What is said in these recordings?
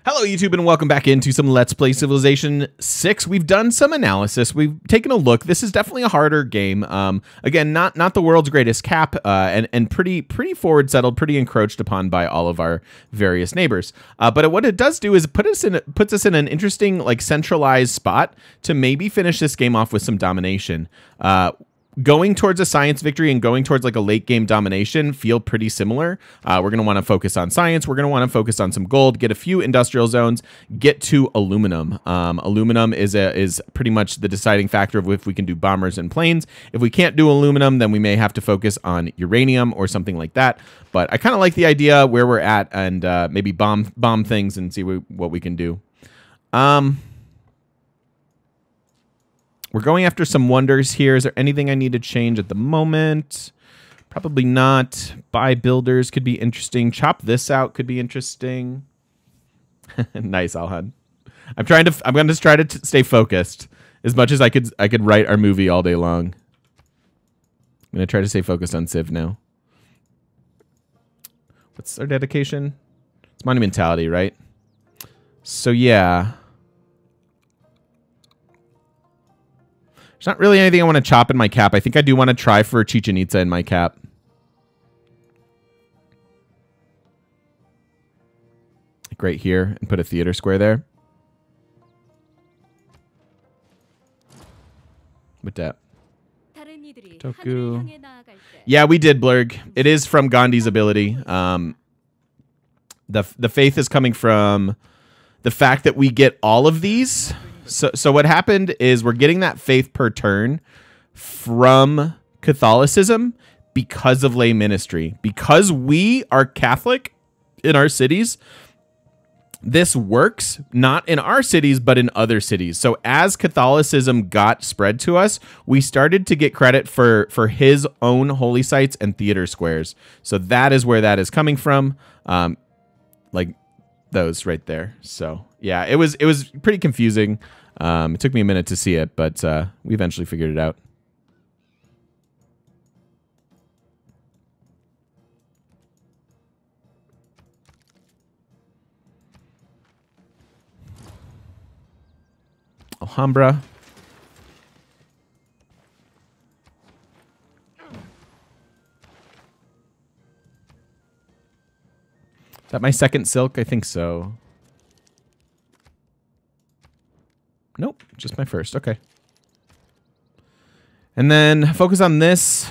Hello YouTube and welcome back into some Let's Play Civilization 6. We've done some analysis. We've taken a look. This is definitely a harder game. Again, not the world's greatest cap and pretty forward settled, pretty encroached upon by all of our various neighbors. But what it does do is puts us in an interesting like centralized spot to maybe finish this game off with some domination. Going towards a science victory and going towards like a late game domination feel pretty similar. We're going to want to focus on science. We're going to want to focus on some gold, get a few industrial zones, get to aluminum. Aluminum is pretty much the deciding factor of if we can do bombers and planes. If we can't do aluminum, then we may have to focus on uranium or something like that. But I kind of like the idea where we're at and maybe bomb things and see what we can do. We're going after some wonders here. Is there anything I need to change at the moment? Probably not. Buy builders could be interesting. Chop this out could be interesting. Nice, Alhan. I'm going to try to stay focused as much as I could write our movie all day long. I'm going to try to stay focused on Civ now. What's our dedication? It's monumentality, right? So yeah. There's not really anything I want to chop in my cap. I think I do want to try for Chichen Itza in my cap. Like right here and put a theater square there. With that. Toku. Yeah, we did, Blurg. It is from Gandhi's ability. The faith is coming from the fact that we get all of these. So what happened is we're getting that faith per turn from Catholicism because of lay ministry. Because we are Catholic in our cities, this works not in our cities, but in other cities. So as Catholicism got spread to us, we started to get credit for his own holy sites and theater squares. So that is where that is coming from. Like those right there. So yeah, it was pretty confusing. It took me a minute to see it, but we eventually figured it out. Alhambra. Is that my second silk? I think so. Nope, just my first. Okay. And then focus on this.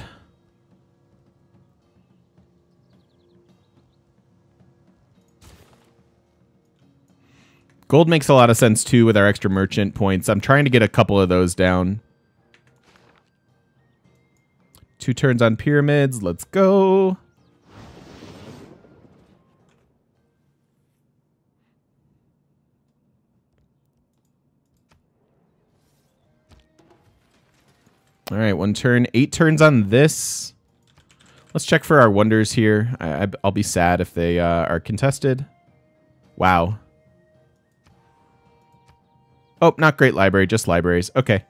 Gold makes a lot of sense too with our extra merchant points. I'm trying to get a couple of those down. 2 turns on pyramids. Let's go. All right, 1 turn. 8 turns on this. Let's check for our wonders here. I'll be sad if they are contested. Wow. Oh, not great library, just libraries. Okay.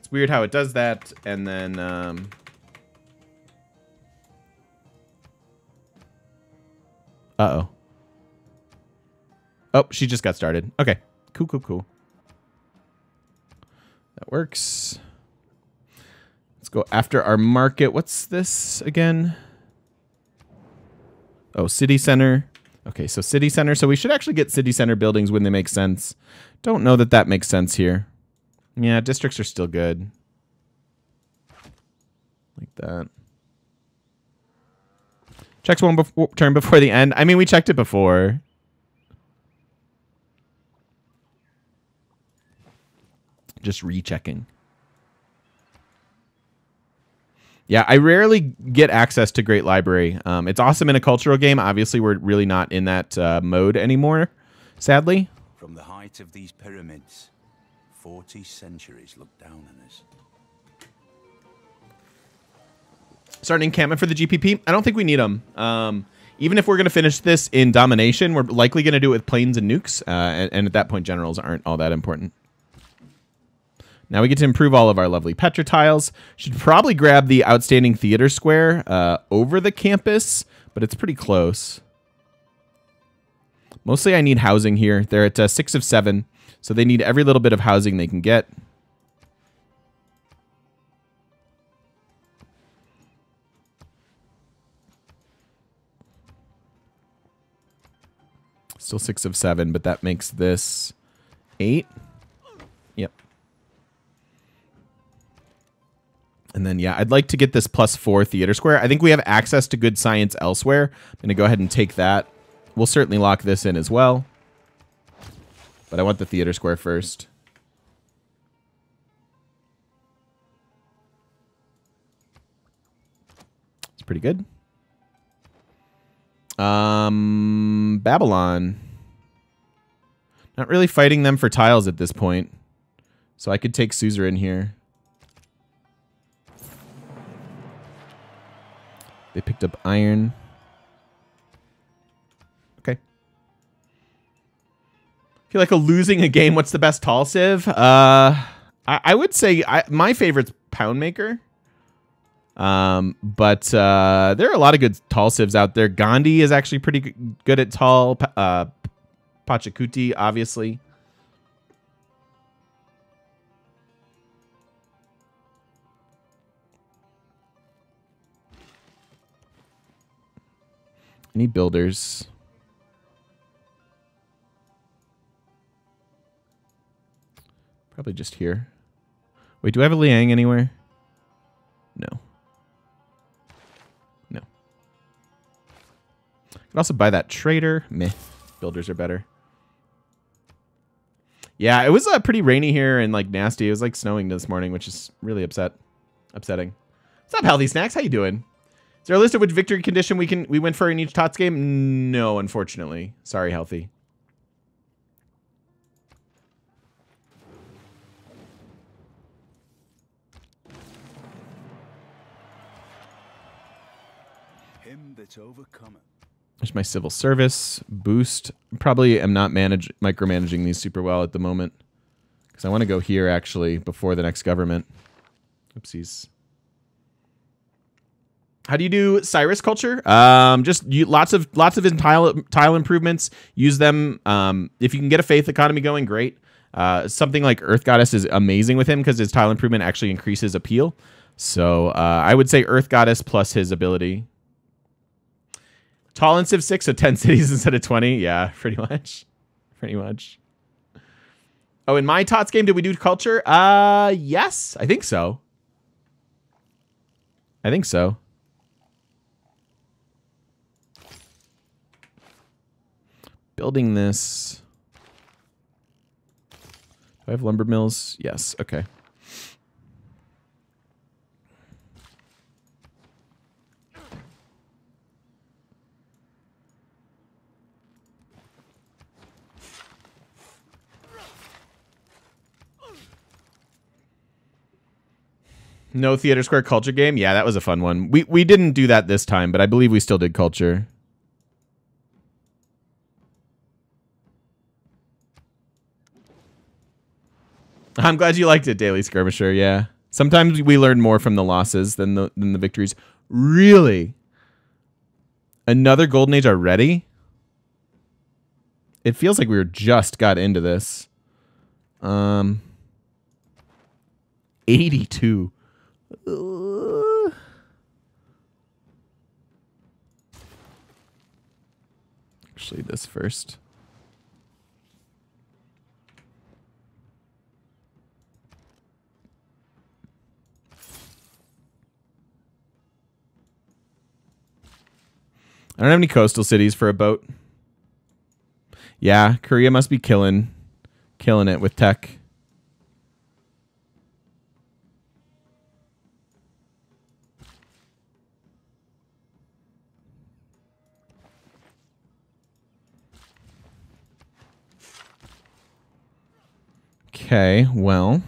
It's weird how it does that. And then... Uh-oh. Oh, she just got started. Okay. Cool. That works. Let's go after our market. What's this again? Oh, city center. Okay, so city center. So we should actually get city center buildings when they make sense. Don't know that that makes sense here. Yeah, districts are still good. Like that. Checks one turn before the end. I mean, we checked it before. Just rechecking. Yeah, I rarely get access to Great Library. It's awesome in a cultural game. Obviously, we're really not in that mode anymore, sadly. From the height of these pyramids, 40 centuries look down on us. Starting encampment for the GPP? I don't think we need them. Even if we're going to finish this in domination, we're likely going to do it with planes and nukes. And at that point, generals aren't all that important. Now we get to improve all of our lovely Petra tiles. Should probably grab the outstanding theater square over the campus, but it's pretty close. Mostly I need housing here. They're at 6 of 7, so they need every little bit of housing they can get. Still 6 of 7, but that makes this 8. Yep. And then, yeah, I'd like to get this +4 theater square. I think we have access to good science elsewhere. I'm going to go ahead and take that. We'll certainly lock this in as well. But I want the theater square first. It's pretty good. Babylon. Not really fighting them for tiles at this point. So I could take suzerain here. They picked up iron. Okay. Feel like losing a game. What's the best tall civ? I would say my favorite's Poundmaker. But there are a lot of good tall civs out there. Gandhi is actually pretty good at tall. Pachacuti, obviously. Any builders? Probably just here. Wait, do I have a Liang anywhere? No. No. I could also buy that trader. Meh. Builders are better. Yeah, it was pretty rainy here and like nasty. It was like snowing this morning, which is really upsetting. What's up, Healthy Snacks? How you doing? Is there a list of which victory condition we went for in each TOTS game? No, unfortunately. Sorry, Healthy. Him that's overcome. There's my civil service boost. Probably am not micromanaging these super well at the moment because I want to go here actually before the next government. Oopsies. How do you do Cyrus culture? Just lots of tile improvements. Use them. If you can get a faith economy going, great. Something like Earth Goddess is amazing with him because his tile improvement actually increases appeal. So I would say Earth Goddess plus his ability. Tall in Civ 6, so 10 cities instead of 20. Yeah, pretty much. Pretty much. Oh, in my TOTS game, did we do culture? Yes, I think so. I think so. Building this. Do I have lumber mills? Yes, okay. No Theater Square culture game? Yeah, that was a fun one. We didn't do that this time, but I believe we still did culture. I'm glad you liked it, Daily Skirmisher, yeah. Sometimes we learn more from the losses than the victories. Really? Another Golden Age already? It feels like we just got into this. 82. Actually, this first. I don't have any coastal cities for a boat. Yeah, Korea must be killing it with tech. Okay, well.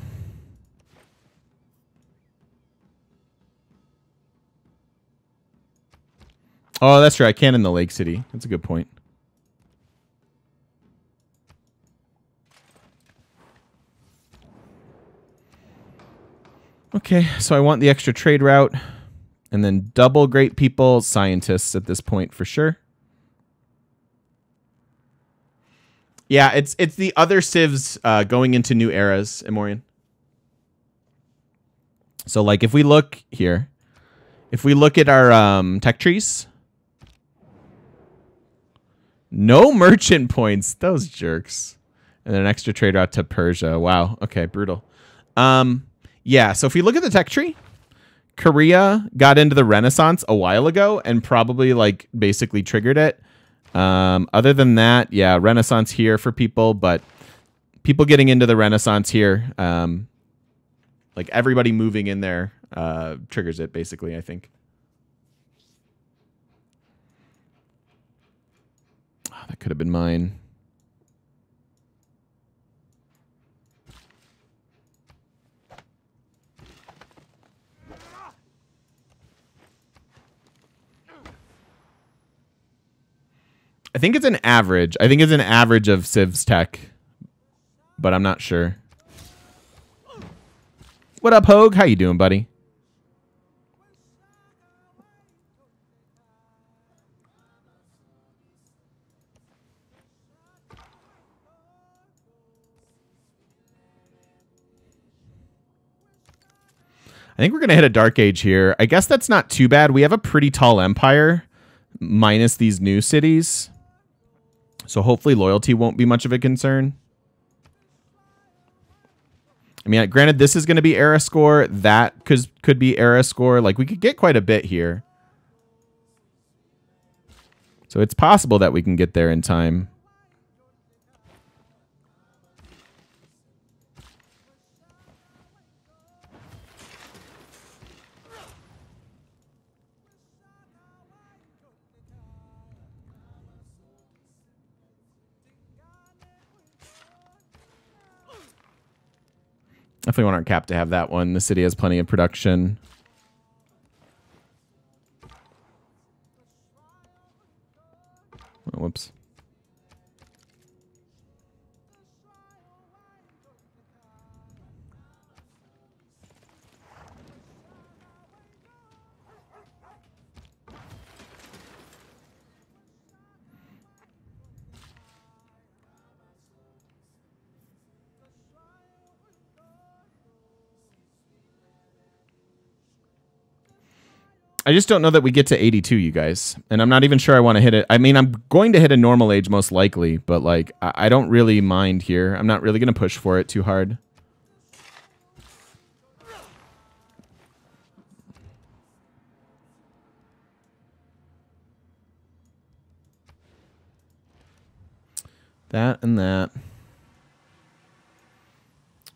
Oh, that's true. I can in the Lake City. That's a good point. Okay, so I want the extra trade route. And then double great people, scientists at this point for sure. Yeah, it's the other civs going into new eras, Emorian. So like if we look here, if we look at our tech trees, no merchant points. Those jerks. And then an extra trade route to Persia. Wow. Okay, brutal. Yeah, so if we look at the tech tree, Korea got into the Renaissance a while ago and probably like basically triggered it. Other than that, yeah, Renaissance here for people, but people getting into the Renaissance here, like everybody moving in there triggers it basically, I think. Oh, that could have been mine. I think it's an average. I think it's an average of Civ's tech, but I'm not sure. What up, Hogue? How you doing, buddy? I think we're going to hit a Dark Age here. I guess that's not too bad. We have a pretty tall empire, minus these new cities. So hopefully loyalty won't be much of a concern. I mean, granted, this is going to be era score. That could be era score. Like, we could get quite a bit here. So it's possible that we can get there in time. Definitely want our cap to have that one. The city has plenty of production. Oh, whoops. I just don't know that we get to 82, you guys. And I'm not even sure I want to hit it. I mean, I'm going to hit a normal age most likely, but like, I don't really mind here. I'm not really going to push for it too hard. That and that.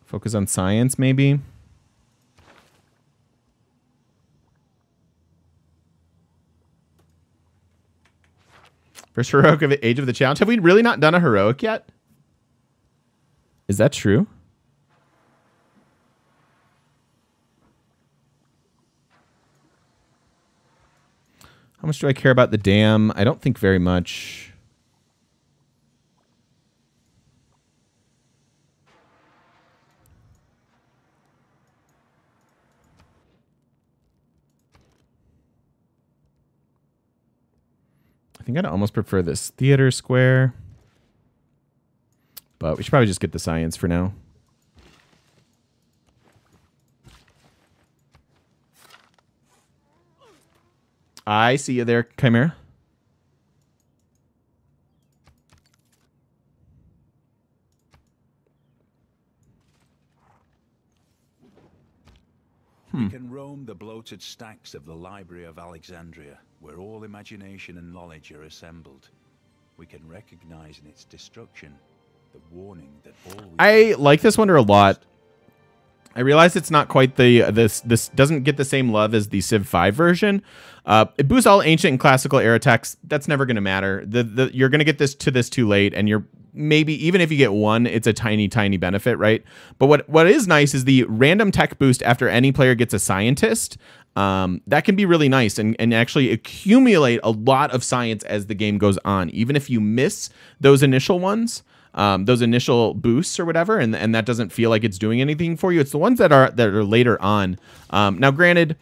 Focus on science, maybe. First heroic of Age of the Challenge. Have we really not done a heroic yet? Is that true? How much do I care about the dam? I don't think very much. I think I'd almost prefer this theater square. But we should probably just get the science for now. I see you there, Chimera. We can roam the bloated stacks of the Library of Alexandria, where all imagination and knowledge are assembled. We can recognize in its destruction the warning that all I like this wonder a lot. I realize it's not quite the this doesn't get the same love as the Civ 5 version. It boosts all ancient and classical era attacks. That's never going to matter. You're going to get this too late, and you're maybe even if you get one, it's a tiny benefit, right? But what is nice is the random tech boost after any player gets a scientist. That can be really nice and actually accumulate a lot of science as the game goes on, even if you miss those initial ones. Those initial boosts or whatever, and that doesn't feel like it's doing anything for you. It's the ones that are later on. Now, granted,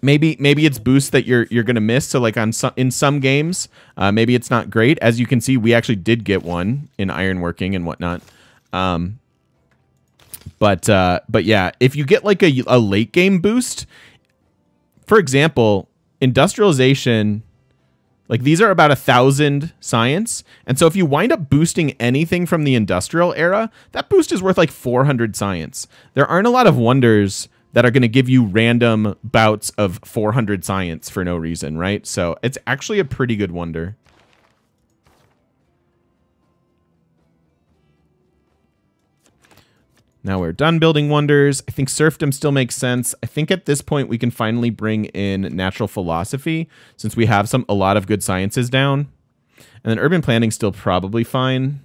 Maybe it's boosts that you're gonna miss. So like in some games, maybe it's not great. As you can see, we actually did get one in ironworking and whatnot. But yeah, if you get like a late game boost, for example, industrialization, like these are about 1,000 science. And so if you wind up boosting anything from the industrial era, that boost is worth like 400 science. There aren't a lot of wonders that are going to give you random bouts of 400 science for no reason, right? So it's actually a pretty good wonder. Now we're done building wonders. I think serfdom still makes sense. I think at this point we can finally bring in natural philosophy since we have a lot of good sciences down. And then urban planning still probably fine.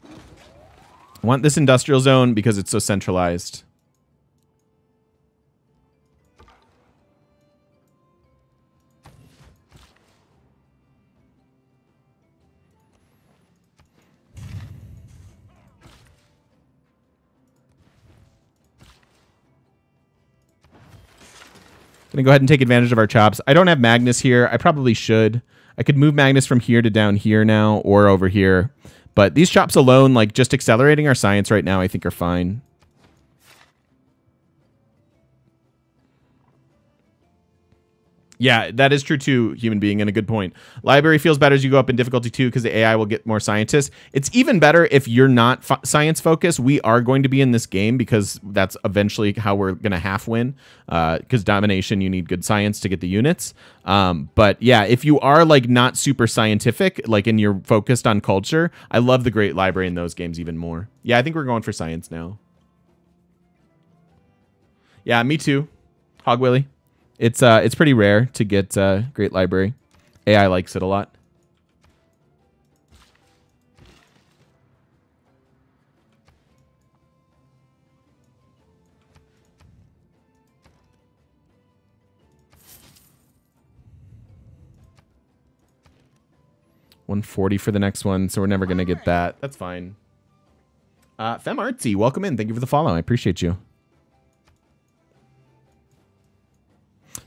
I want this industrial zone because it's so centralized. Gonna go ahead and take advantage of our chops. I don't have Magnus here. I probably should. I could move Magnus from here to down here now or over here. But these chops alone, like just accelerating our science right now, I think are fine. Yeah, that is true too, human being, and a good point. Library feels better as you go up in difficulty too because the AI will get more scientists. It's even better if you're not science focused. We are going to be in this game because that's eventually how we're going to half win. Because domination, you need good science to get the units. But yeah, if you are like not super scientific, like and you're focused on culture, I love the Great Library in those games even more. Yeah, I think we're going for science now. Yeah, me too. Hog Willy. It's pretty rare to get Great Library. AI likes it a lot. $140 for the next one, so we're never gonna get that. That's fine. Fem Artsy, welcome in. Thank you for the follow. I appreciate you.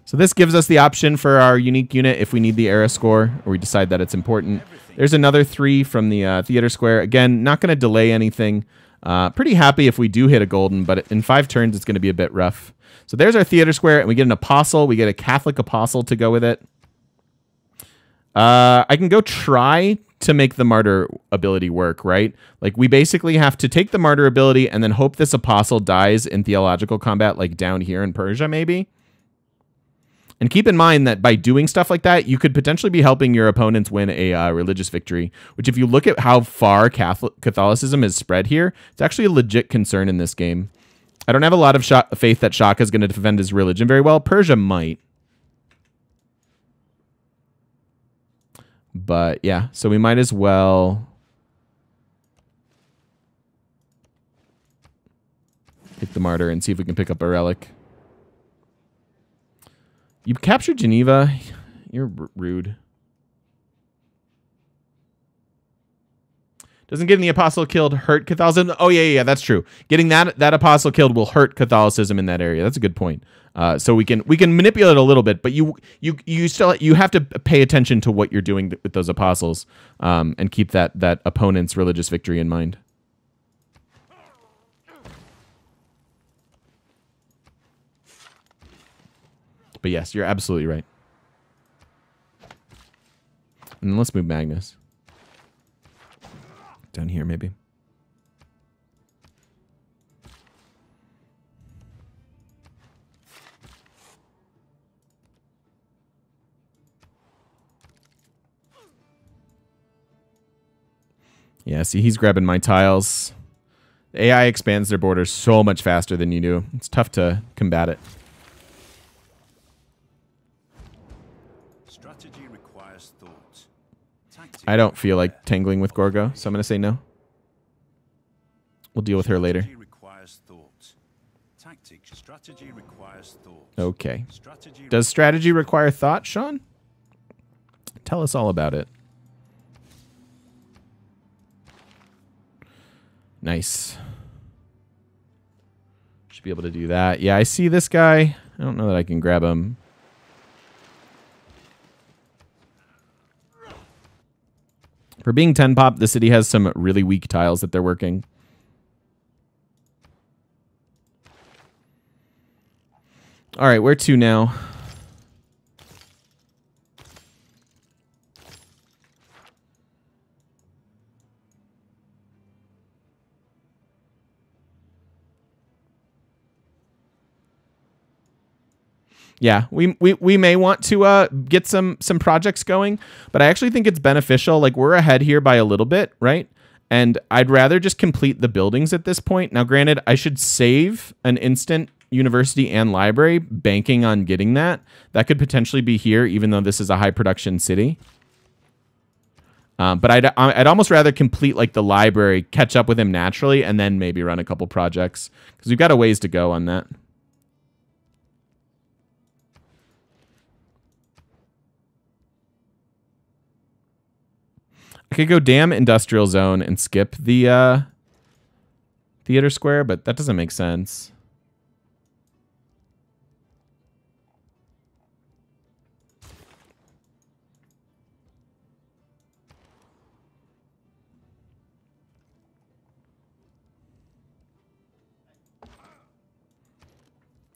So this gives us the option for our unique unit if we need the era score or we decide that it's important. There's another 3 from the theater square. Again, not going to delay anything. Pretty happy if we do hit a golden, but in 5 turns, it's going to be a bit rough. So there's our theater square, and we get an apostle. We get a Catholic apostle to go with it. I can go try to make the martyr ability work, right? Like we basically have to take the martyr ability and then hope this apostle dies in theological combat, like down here in Persia, maybe. And keep in mind that by doing stuff like that, you could potentially be helping your opponents win a religious victory, which if you look at how far Catholicism is spread here, it's actually a legit concern in this game. I don't have a lot of faith that Shaka is going to defend his religion very well. Persia might. But yeah, so we might as well pick the martyr and see if we can pick up a relic. You captured Geneva. You're rude. Doesn't getting the apostle killed hurt Catholicism? Oh yeah, that's true. Getting that apostle killed will hurt Catholicism in that area. That's a good point. So we can manipulate a little bit, but you have to pay attention to what you're doing with those apostles, and keep that opponent's religious victory in mind. But yes, you're absolutely right. And let's move Magnus. Down here, maybe. Yeah, see, he's grabbing my tiles. The AI expands their borders so much faster than you do. It's tough to combat it. I don't feel like tangling with Gorgo, so I'm going to say no. We'll deal with her later. Okay. Does strategy require thought, Sean? Tell us all about it. Nice. Should be able to do that. Yeah, I see this guy. I don't know that I can grab him. For being 10 pop, the city has some really weak tiles that they're working. All right, where to now? Yeah, we may want to get some projects going, but I actually think it's beneficial. Like, we're ahead here by a little bit, right? And I'd rather just complete the buildings at this point. Now, granted, I should save an instant university and library, banking on getting that. That could potentially be here, even though this is a high production city. But I'd almost rather complete like the library, catch up with him naturally, and then maybe run a couple projects, because we've got a ways to go on that. I could go damn industrial zone and skip the theater square, but that doesn't make sense.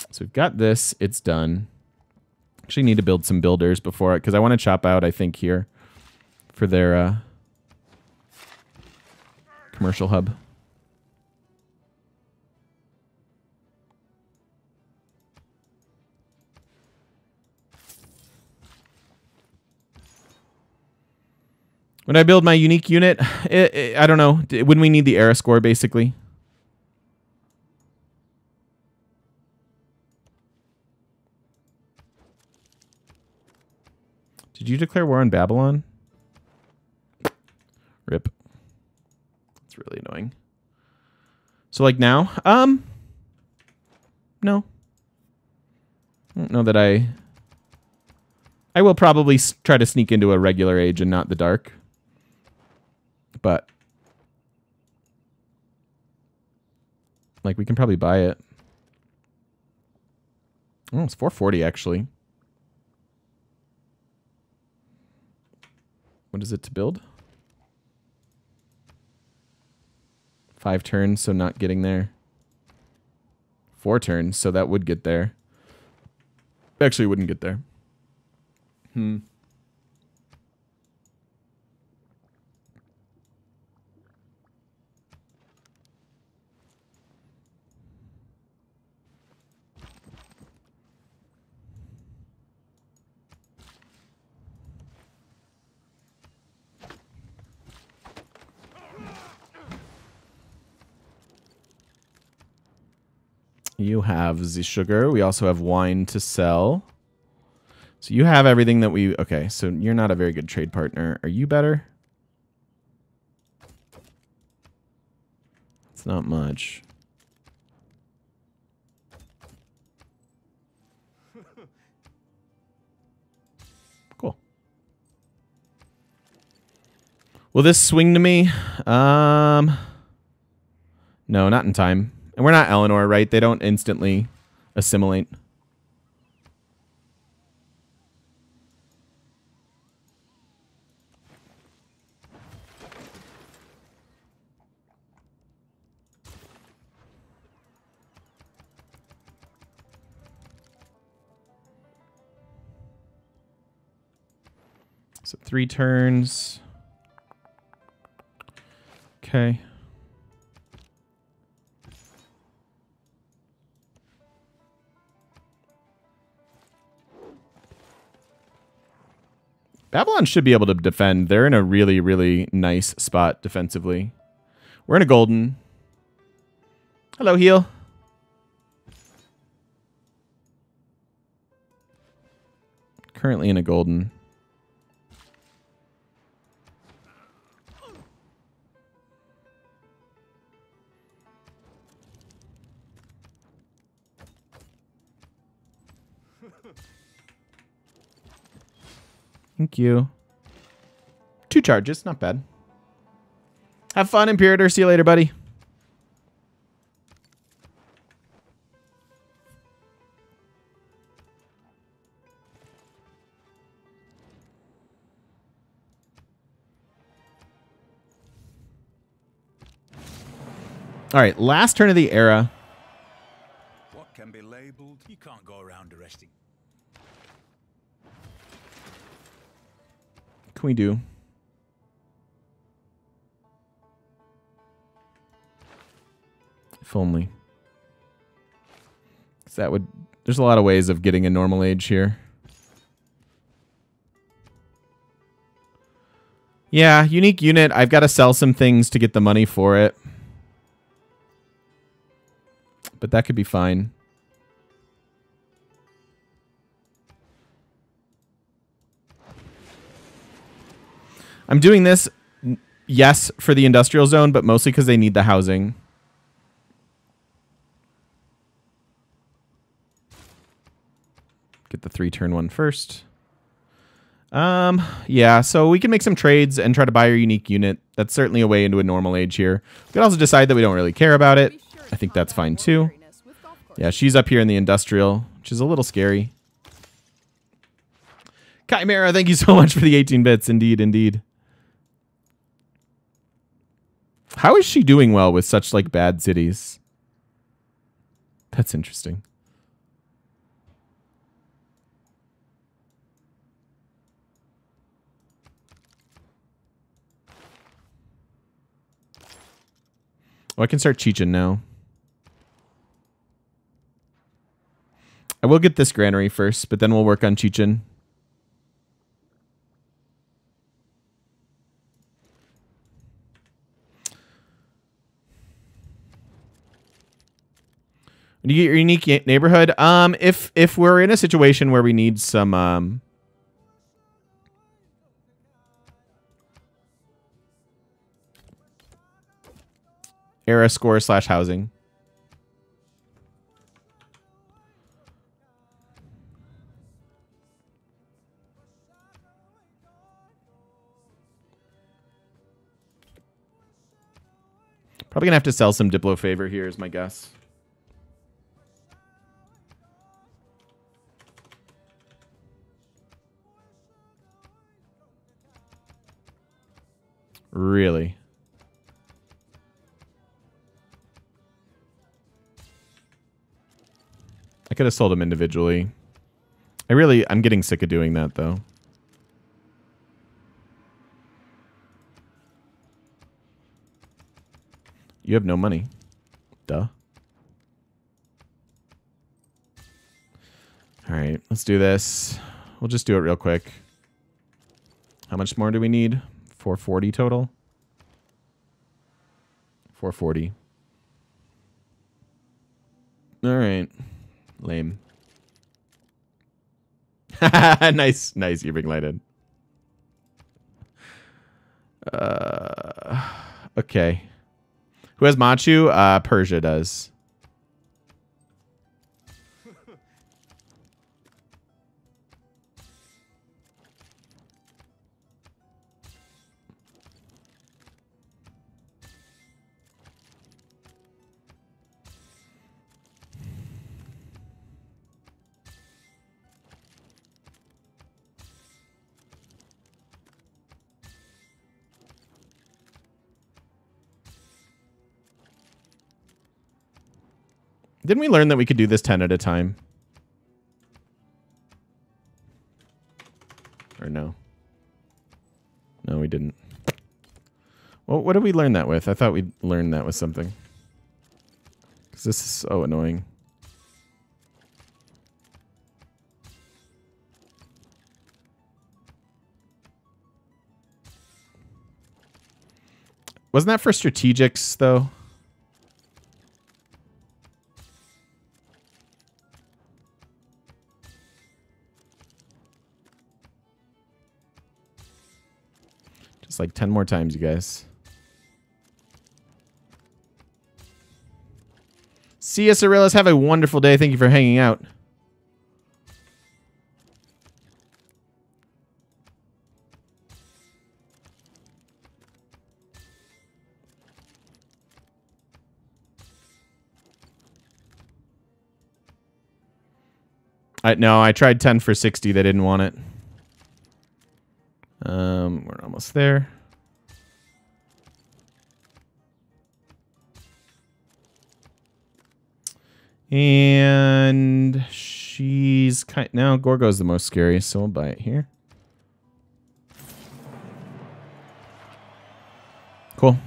So we've got this. It's done. Actually need to build some builders before it, because I want to chop out, I think, here for their commercial hub. When I build my unique unit, I don't know. When we need the era score, basically. Did you declare war on Babylon? Rip. That's really annoying. So, like, now? No. I don't know that I will probably try to sneak into a regular age and not the dark. But, like, we can probably buy it. Oh, it's 440, actually. What is it to build? 5 turns, so not getting there. 4 turns, so that would get there. Actually, wouldn't get there. You have the sugar. We also have wine to sell. So you have everything that we... Okay, so you're not a very good trade partner. Are you better? It's not much. Cool. Will this swing to me? No, not in time. And we're not Eleanor, right? They don't instantly assimilate. So 3 turns. Okay. Babylon should be able to defend. They're in a really, really nice spot defensively. We're in a golden. Hello, heal. Currently in a golden. Thank you. 2 charges. Not bad. Have fun, Imperator. See you later, buddy. All right, last turn of the era. What can be labeled? You can't go around arresting. What can we do? If only. 'Cause that would... There's a lot of ways of getting a normal age here. Yeah, unique unit. I've got to sell some things to get the money for it. But that could be fine. I'm doing this, yes, for the industrial zone, but mostly because they need the housing. Get the 3-turn one first. Yeah, so we can make some trades and try to buy our unique unit. That's certainly a way into a normal age here. We can also decide that we don't really care about it. I think that's fine too. Yeah, she's up here in the industrial, which is a little scary. Chimera, thank you so much for the 18 bits. Indeed, indeed. How is she doing well with such like bad cities? That's interesting. Oh, I can start Cheechin now. I will get this granary first, but then we'll work on Cheechin. When you get your unique neighborhood, if we're in a situation where we need some era score / housing. Probably gonna have to sell some Diplo favor here is my guess. Really? I could have sold them individually. I'm getting sick of doing that though. You have no money. Duh. All right, let's do this. We'll just do it real quick. How much more do we need? 440 total? 440. All right. Lame. Nice, nice. You're being lighted. Okay. Who has Machu? Persia does. Didn't we learn that we could do this 10 at a time? Or no? No, we didn't. Well, what did we learn that with? I thought we'd learned that with something. Because this is so annoying. Wasn't that for strategics, though? Just like 10 more times, you guys. See you, Cirillas. Have a wonderful day. Thank you for hanging out. No, I tried 10 for 60. They didn't want it. We're almost there. And she's now Gorgo's the most scary, so we'll buy it here. Cool.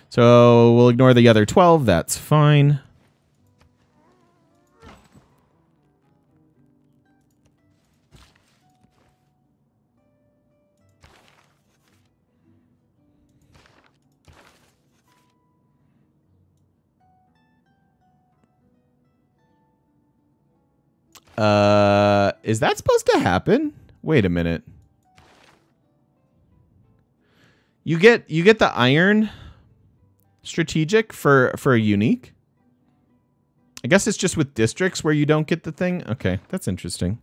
So we'll ignore the other 12. That's fine. Is that supposed to happen? Wait a minute. You get the iron strategic for a unique. I guess it's just with districts where you don't get the thing. Okay, that's interesting.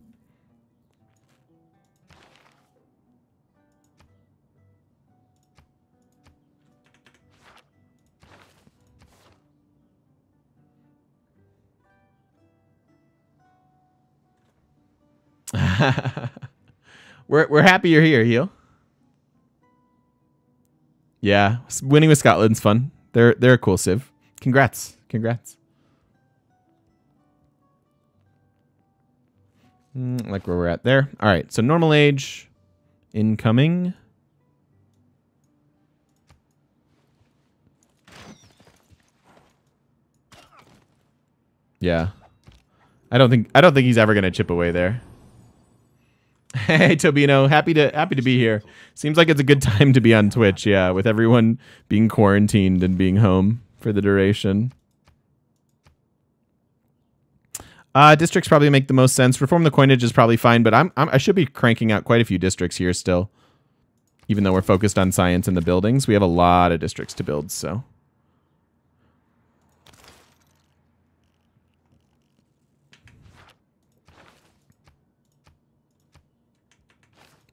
We're happy you're here, Heel. Yeah, winning with Scotland's fun. They're a cool civ. Congrats. Like where we're at there. All right, so normal age incoming. Yeah. I don't think he's ever gonna chip away there. Hey Tobino, happy to be here. Seems like it's a good time to be on Twitch, yeah, with everyone being quarantined and being home for the duration. Districts probably make the most sense. Reform the coinage is probably fine, but I should be cranking out quite a few districts here still. Even though we're focused on science and the buildings, we have a lot of districts to build, so.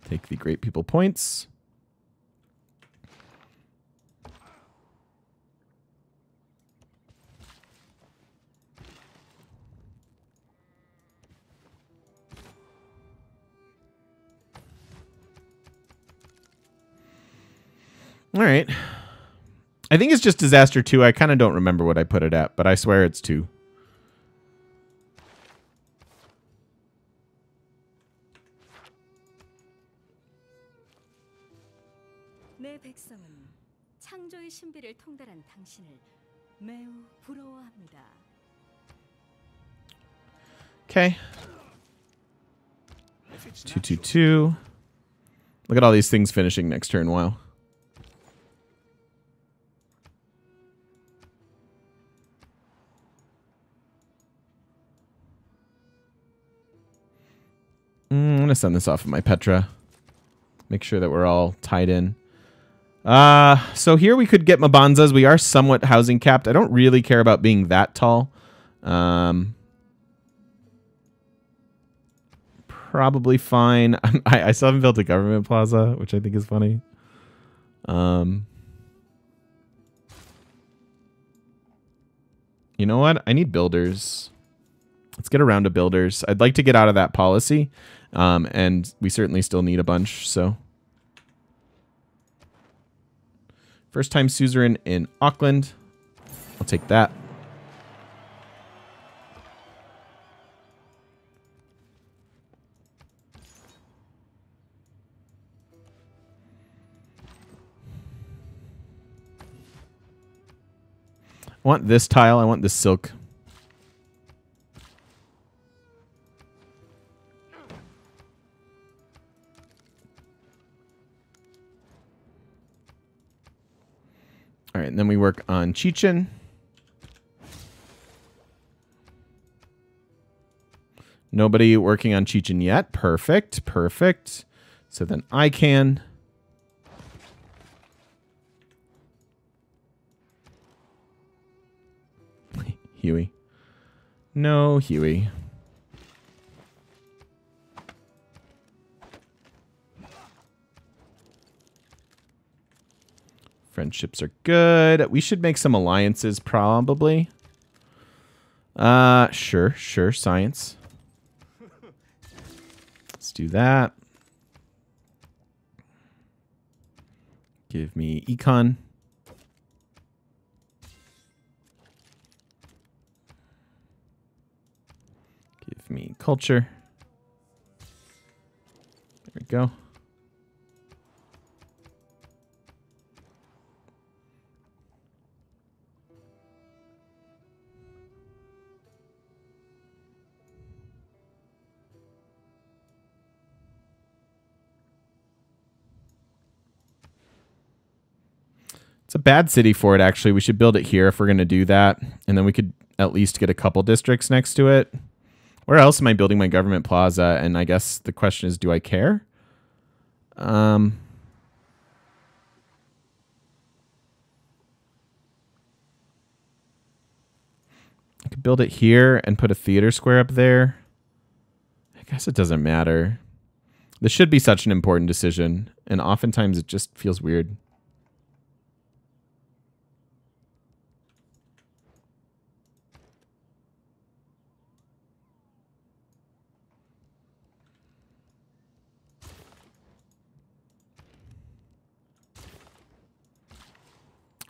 Take the great people points. All right. I think it's just disaster 2. I kind of don't remember what I put it at, but I swear it's 2. 내 백성은 창조의 신비를 통달한 당신을 매우 부러워합니다. Okay. 222. Look at all these things finishing next turn. Wow. I'm going to send this off of my Petra. Make sure that we're all tied in. So here we could get Mabanzas. We are somewhat housing capped. I don't really care about being that tall. Probably fine. I still haven't built a government plaza, which I think is funny. You know what? I need builders. Let's get around to builders. I'd like to get out of that policy. And we certainly still need a bunch, so. First time suzerain in Auckland. I'll take that. I want this tile. I want this silk. All right, and then we work on Chechen. Nobody working on Chechen yet. Perfect, perfect. So then I can. Huey. No, Huey. Friendships are good. We should make some alliances, probably. Sure, science. Let's do that. Give me econ. Give me culture. There we go. It's a bad city for it, actually. We should build it here if we're going to do that. And then we could at least get a couple districts next to it. Where else am I building my government plaza? And I guess the question is, do I care? I could build it here and put a theater square up there. I guess it doesn't matter. This should be such an important decision. And oftentimes it just feels weird.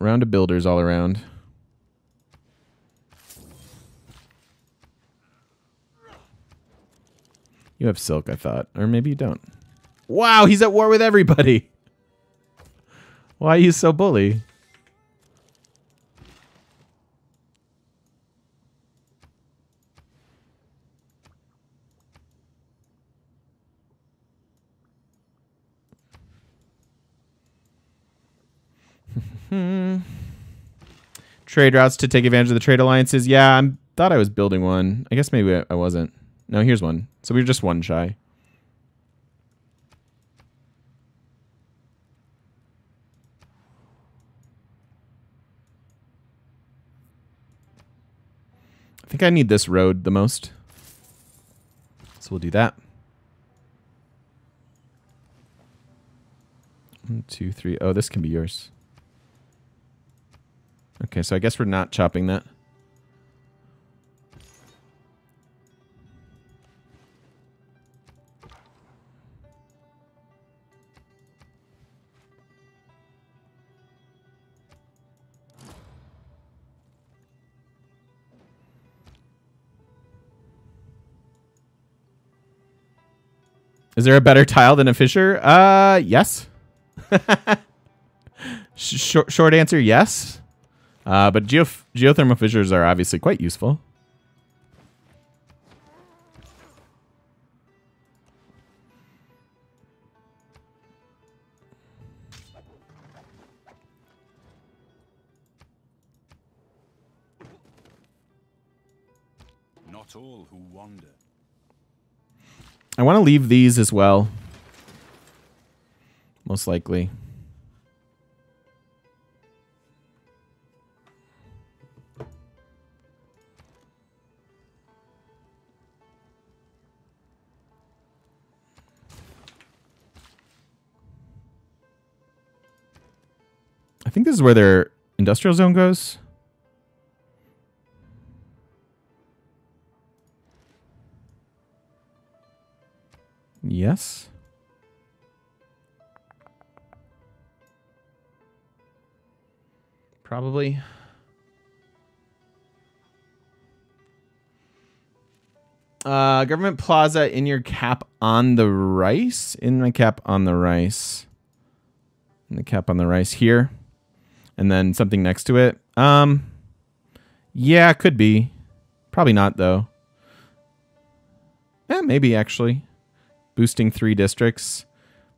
Round of builders all around. You have silk, I thought. Or maybe you don't. Wow, he's at war with everybody. Why are you so bully? Trade routes to take advantage of the trade alliances. Yeah, I thought I was building one. I guess maybe I wasn't. No, here's one. So we were just one shy. I think I need this road the most. So we'll do that. 1, 2, 3. Oh, this can be yours. Okay, so I guess we're not chopping that. Is there a better tile than a fissure? Yes. Short answer, yes. But geothermal fissures are obviously quite useful. Not all who wander. I want to leave these as well. Most likely. I think this is where their industrial zone goes. Yes. Probably. Government plaza in your cap on the rice. In my cap on the rice. In the cap on the rice here. And then something next to it. Yeah, could be. Probably not, though. Yeah, maybe, actually. Boosting 3 districts.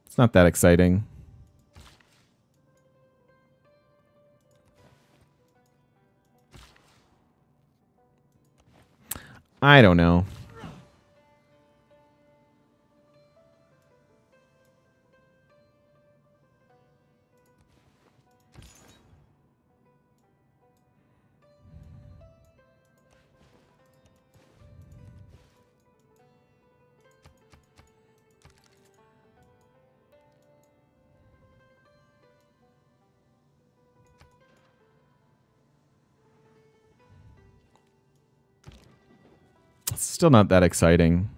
It's not that exciting. I don't know. It's still not that exciting.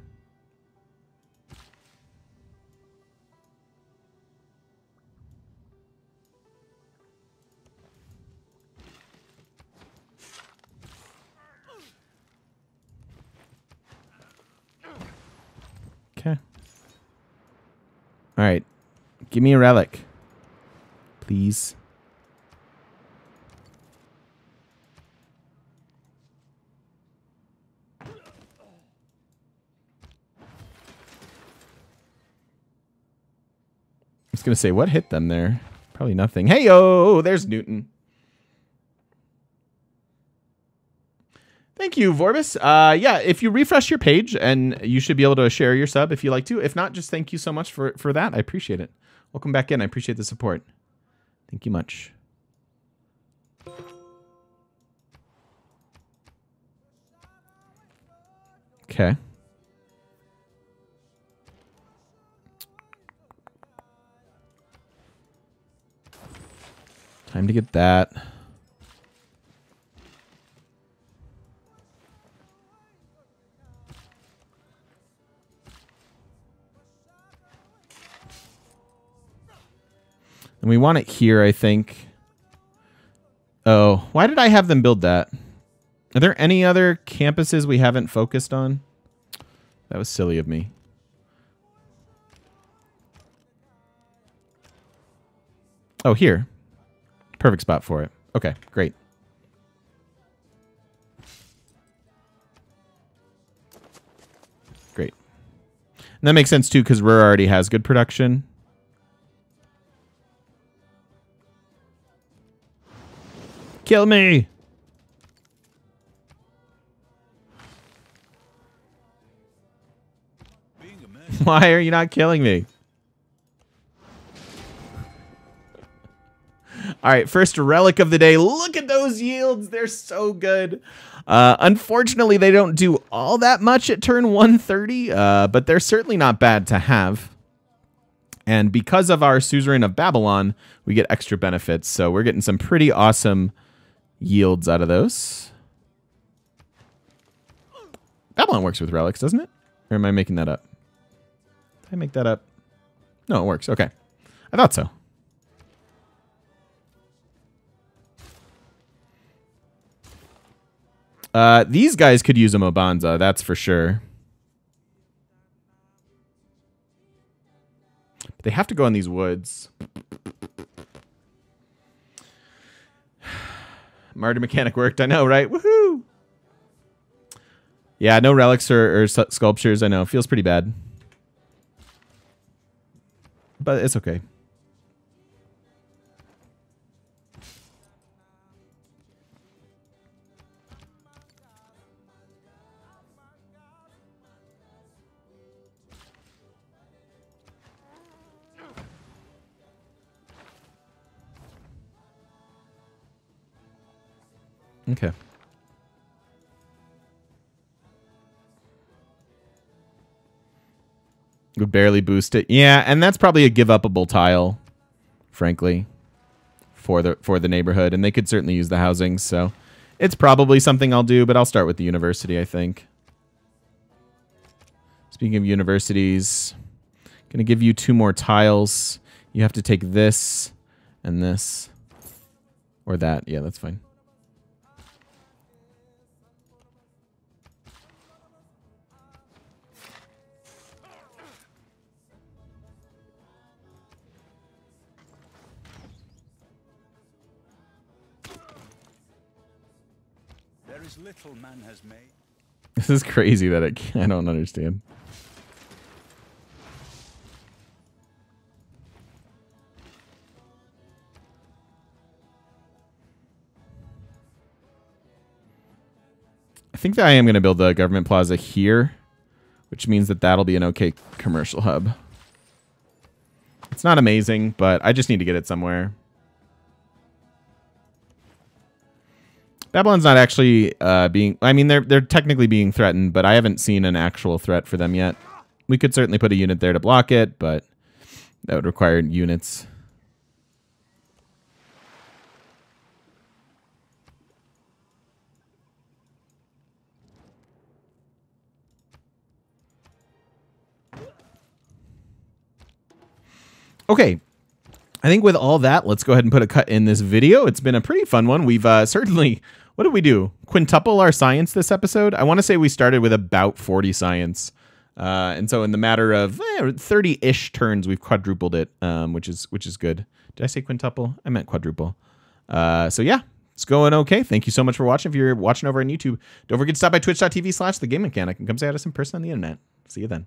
All right. Give me a relic. Please. I was going to say, what hit them there? Probably nothing. Hey, oh, there's Newton. Thank you, Vorbis. Yeah, if you refresh your page, and you should be able to share your sub if you like to. If not, just thank you so much for that. I appreciate it. Welcome back in. I appreciate the support. Thank you much. Okay. Time to get that. And we want it here, I think. Oh, why did I have them build that? Are there any other campuses we haven't focused on? That was silly of me. Oh, here. Perfect spot for it. Okay, great. Great. And that makes sense, too, because Ruhr already has good production. Kill me! Why are you not killing me? All right, first relic of the day. Look at those yields. They're so good. Unfortunately, they don't do all that much at turn 130, but they're certainly not bad to have. And because of our Suzerain of Babylon, we get extra benefits. So we're getting some pretty awesome yields out of those. Babylon works with relics, doesn't it? Or am I making that up? Did I make that up? No, it works. Okay. I thought so. These guys could use a Mobanza, that's for sure. They have to go in these woods. Martyr mechanic worked, I know, right? Woohoo! Yeah, no relics or sculptures, I know. Feels pretty bad. But it's okay. Okay. Would barely boost it. Yeah, and that's probably a give-upable tile, frankly, for the neighborhood. And they could certainly use the housing, so it's probably something I'll do, but I'll start with the university, I think. Speaking of universities, going to give you 2 more tiles. You have to take this and this. Or that. Yeah, that's fine. Little man has made. This is crazy that I don't understand. I think that I am going to build the government plaza here, which means that that'll be an okay commercial hub. It's not amazing, but I just need to get it somewhere. Babylon's not actually being... I mean, they're technically being threatened, but I haven't seen an actual threat for them yet. We could certainly put a unit there to block it, but that would require units. Okay. I think with all that, let's go ahead and put a cut in this video. It's been a pretty fun one. We've certainly... What did we do? Quintuple our science this episode? I want to say we started with about 40 science. And so in the matter of 30-ish turns, we've quadrupled it, which is good. Did I say quintuple? I meant quadruple. So yeah, it's going okay. Thank you so much for watching. If you're watching over on YouTube, don't forget to stop by twitch.tv/thegamemechanic and come say hi to us in person on the internet. See you then.